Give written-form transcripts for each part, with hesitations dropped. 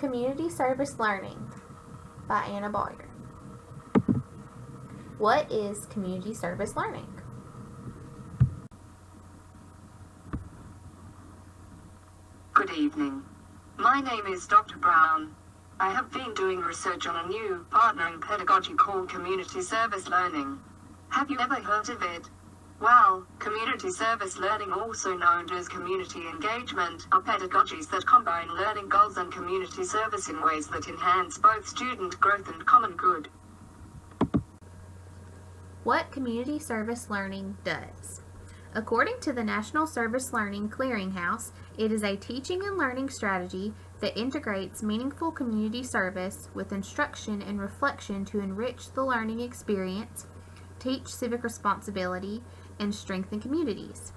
Community Service Learning by Anna Boyer. What is community service learning? Good evening. My name is Dr. Brown. I have been doing research on a new partnering pedagogy called community service learning. Have you ever heard of it? Well, community service learning, also known as community engagement, are pedagogies that combine learning goals and community service in ways that enhance both student growth and common good. What community service learning does? According to the National Service Learning Clearinghouse, it is a teaching and learning strategy that integrates meaningful community service with instruction and reflection to enrich the learning experience, teach civic responsibility, and strengthen communities.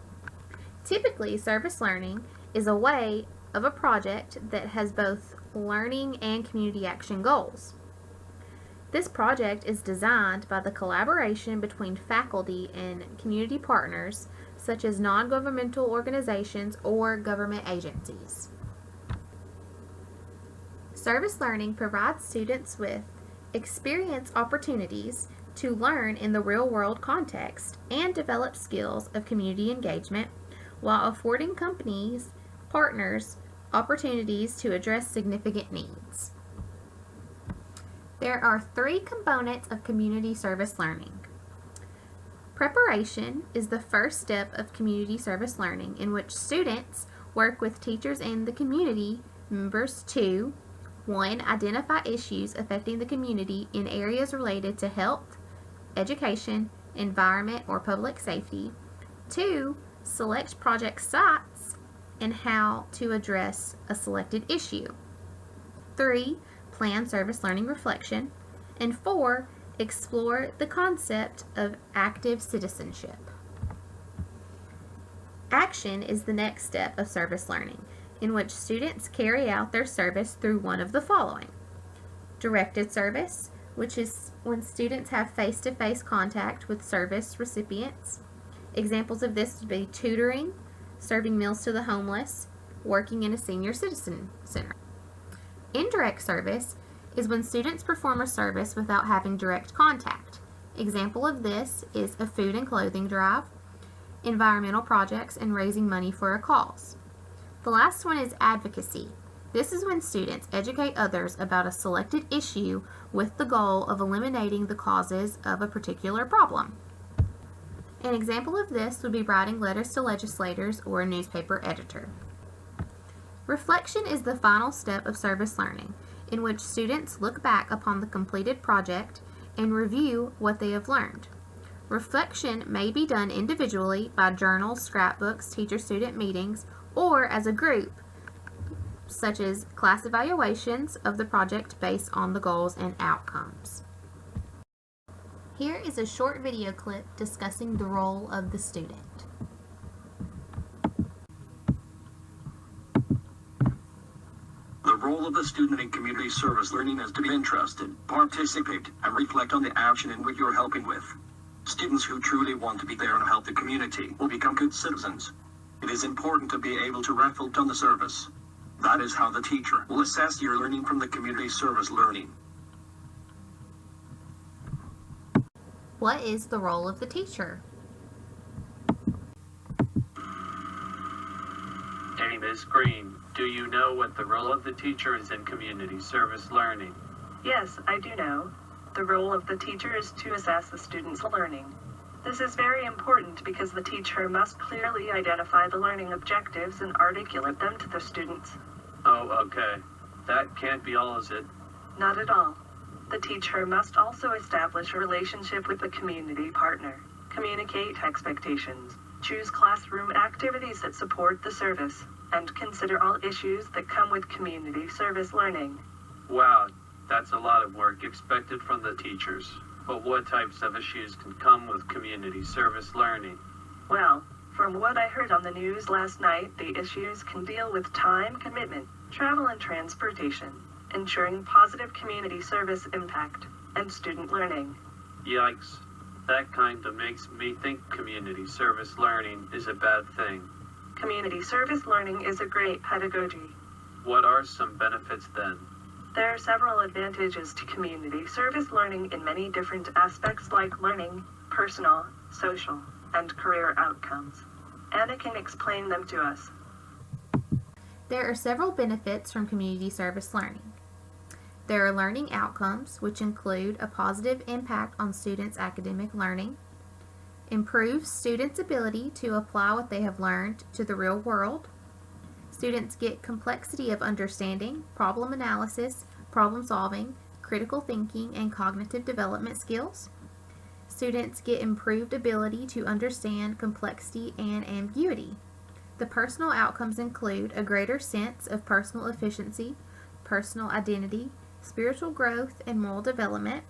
Typically, service learning is a way of a project that has both learning and community action goals. This project is designed by the collaboration between faculty and community partners, such as non-governmental organizations or government agencies. Service learning provides students with experience opportunities to learn in the real-world context and develop skills of community engagement while affording companies, partners, opportunities to address significant needs. There are 3 components of community service learning. Preparation is the first step of community service learning, in which students work with teachers and the community members to 1. Identify issues affecting the community in areas related to health, education, environment, or public safety. 2. Select project sites and how to address a selected issue. 3. Plan service learning reflection. And 4. Explore the concept of active citizenship. Action is the next step of service learning, in which students carry out their service through one of the following. Directed service, which is when students have face-to-face contact with service recipients. Examples of this would be tutoring, serving meals to the homeless, working in a senior citizen center. Indirect service is when students perform a service without having direct contact. Example of this is a food and clothing drive, environmental projects, and raising money for a cause. The last one is advocacy. This is when students educate others about a selected issue with the goal of eliminating the causes of a particular problem. An example of this would be writing letters to legislators or a newspaper editor. Reflection is the final step of service learning, in which students look back upon the completed project and review what they have learned. Reflection may be done individually by journals, scrapbooks, teacher-student meetings, or as a group, such as class evaluations of the project based on the goals and outcomes. Here is a short video clip discussing the role of the student. The role of the student in community service learning is to be interested, participate, and reflect on the action in which you're helping with. Students who truly want to be there and help the community will become good citizens. It is important to be able to reflect on the service. That is how the teacher will assess your learning from the community service learning. What is the role of the teacher? Hey, Ms. Green, do you know what the role of the teacher is in community service learning? Yes, I do know. The role of the teacher is to assess the student's learning. This is very important because the teacher must clearly identify the learning objectives and articulate them to the students. Oh, okay. That can't be all, is it? Not at all. The teacher must also establish a relationship with the community partner, communicate expectations, choose classroom activities that support the service, and consider all issues that come with community service learning. Wow, that's a lot of work expected from the teachers. But what types of issues can come with community service learning? Well, from what I heard on the news last night, the issues can deal with time commitment, travel and transportation, ensuring positive community service impact, and student learning. Yikes. That kind of makes me think community service learning is a bad thing. Community service learning is a great pedagogy. What are some benefits then? There are several advantages to community service learning in many different aspects like learning, personal, social, and career outcomes. Anna can explain them to us. There are several benefits from community service learning. There are learning outcomes, which include a positive impact on students' academic learning, improves students' ability to apply what they have learned to the real world. Students get complexity of understanding, problem analysis, problem solving, critical thinking, and cognitive development skills. Students get improved ability to understand complexity and ambiguity. The personal outcomes include a greater sense of personal efficiency, personal identity, spiritual growth, and moral development.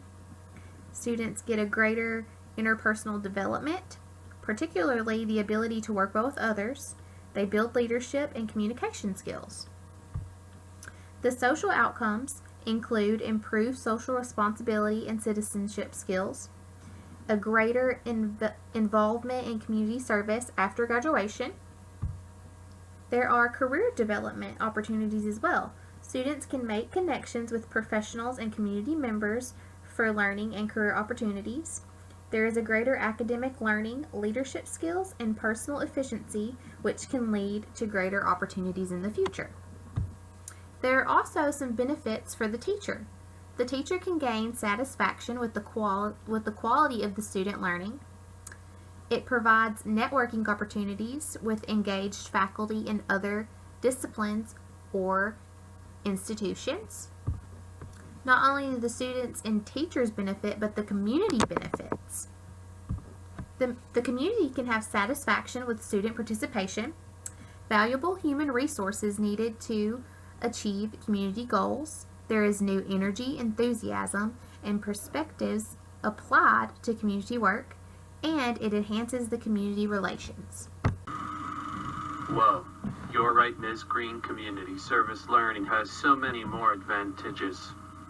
Students get a greater interpersonal development, particularly the ability to work well with others. They build leadership and communication skills. The social outcomes include improved social responsibility and citizenship skills, a greater involvement in community service after graduation. There are career development opportunities as well. Students can make connections with professionals and community members for learning and career opportunities. There is a greater academic learning, leadership skills, and personal efficiency, which can lead to greater opportunities in the future. There are also some benefits for the teacher. The teacher can gain satisfaction with the quality of the student learning. It provides networking opportunities with engaged faculty in other disciplines or institutions. Not only do the students and teachers benefit, but the community benefits. The community can have satisfaction with student participation, valuable human resources needed to achieve community goals. There is new energy, enthusiasm, and perspectives applied to community work, and it enhances the community relations. Whoa, you're right, Ms. Green. Community service learning has so many more advantages.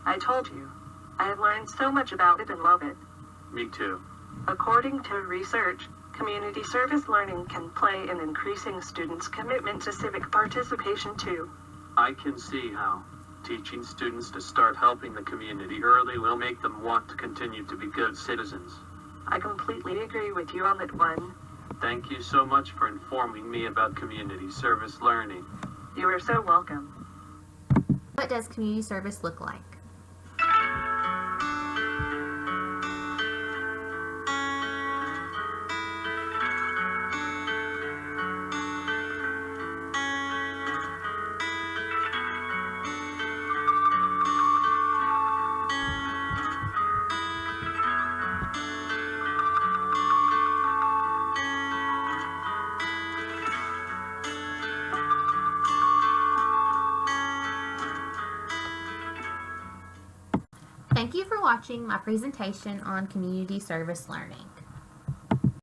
I told you. I have learned so much about it and love it. Me too. According to research, community service learning can play in increasing students' commitment to civic participation too. I can see how teaching students to start helping the community early will make them want to continue to be good citizens. I completely agree with you on that one. Thank you so much for informing me about community service learning. You are so welcome. What does community service look like? Thank you for watching my presentation on community service learning.